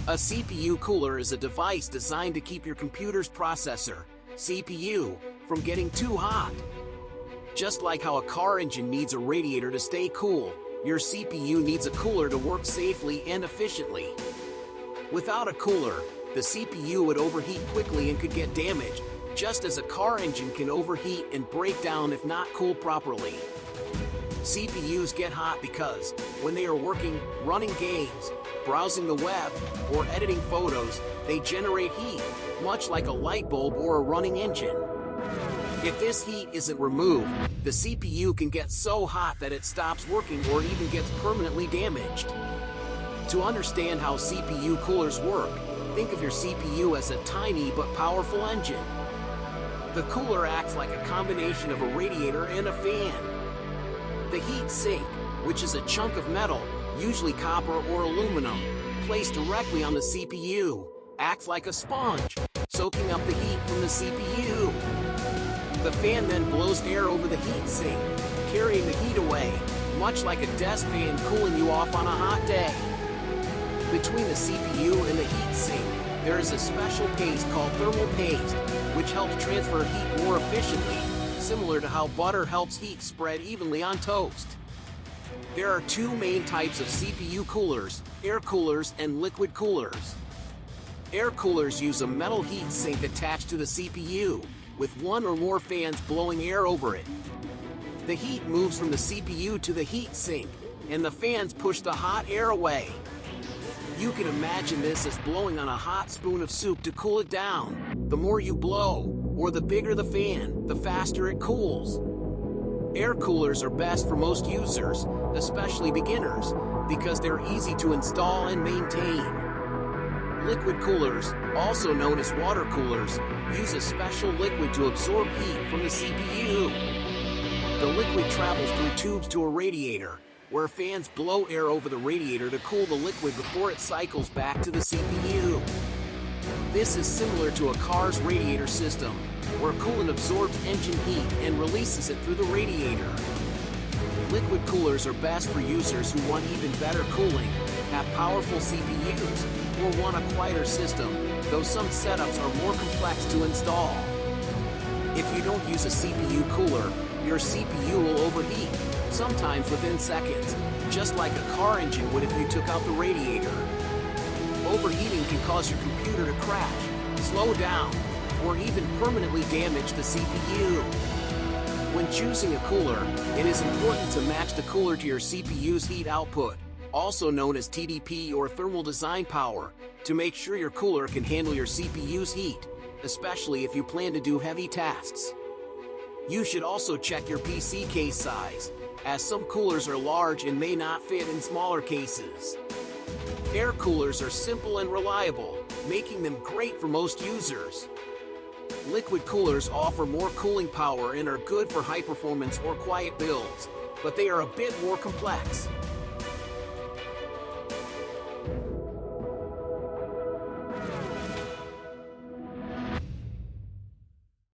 A CPU cooler is a device designed to keep your computer's processor, CPU, from getting too hot. Just like how a car engine needs a radiator to stay cool, your CPU needs a cooler to work safely and efficiently. Without a cooler, the CPU would overheat quickly and could get damaged, just as a car engine can overheat and break down if not cooled properly. CPUs get hot because, when they are working, running games, browsing the web, or editing photos, they generate heat, much like a light bulb or a running engine. If this heat isn't removed, the CPU can get so hot that it stops working or even gets permanently damaged. To understand how CPU coolers work, think of your CPU as a tiny but powerful engine. The cooler acts like a combination of a radiator and a fan. The heat sink, which is a chunk of metal, usually copper or aluminum, placed directly on the CPU, acts like a sponge, soaking up the heat from the CPU. The fan then blows air over the heat sink, carrying the heat away, much like a desk fan cooling you off on a hot day. Between the CPU and the heat sink, there is a special paste called thermal paste, which helps transfer heat more efficiently, similar to how butter helps heat spread evenly on toast. There are two main types of CPU coolers, air coolers and liquid coolers. Air coolers use a metal heat sink attached to the CPU, with one or more fans blowing air over it. The heat moves from the CPU to the heat sink, and the fans push the hot air away. You can imagine this as blowing on a hot spoon of soup to cool it down. The more you blow, or the bigger the fan, the faster it cools. Air coolers are best for most users, especially beginners, because they're easy to install and maintain. Liquid coolers, also known as water coolers, use a special liquid to absorb heat from the CPU. The liquid travels through tubes to a radiator, where fans blow air over the radiator to cool the liquid before it cycles back to the CPU. This is similar to a car's radiator system, where coolant absorbs engine heat and releases it through the radiator. Liquid coolers are best for users who want even better cooling, have powerful CPUs, or want a quieter system, though some setups are more complex to install. If you don't use a CPU cooler, your CPU will overheat, sometimes within seconds, just like a car engine would if you took out the radiator. Overheating can cause your computer to crash, slow down, or even permanently damage the CPU. When choosing a cooler, it is important to match the cooler to your CPU's heat output, also known as TDP or thermal design power, to make sure your cooler can handle your CPU's heat, especially if you plan to do heavy tasks. You should also check your PC case size, as some coolers are large and may not fit in smaller cases. Air coolers are simple and reliable, making them great for most users. Liquid coolers offer more cooling power and are good for high-performance or quiet builds, but they are a bit more complex.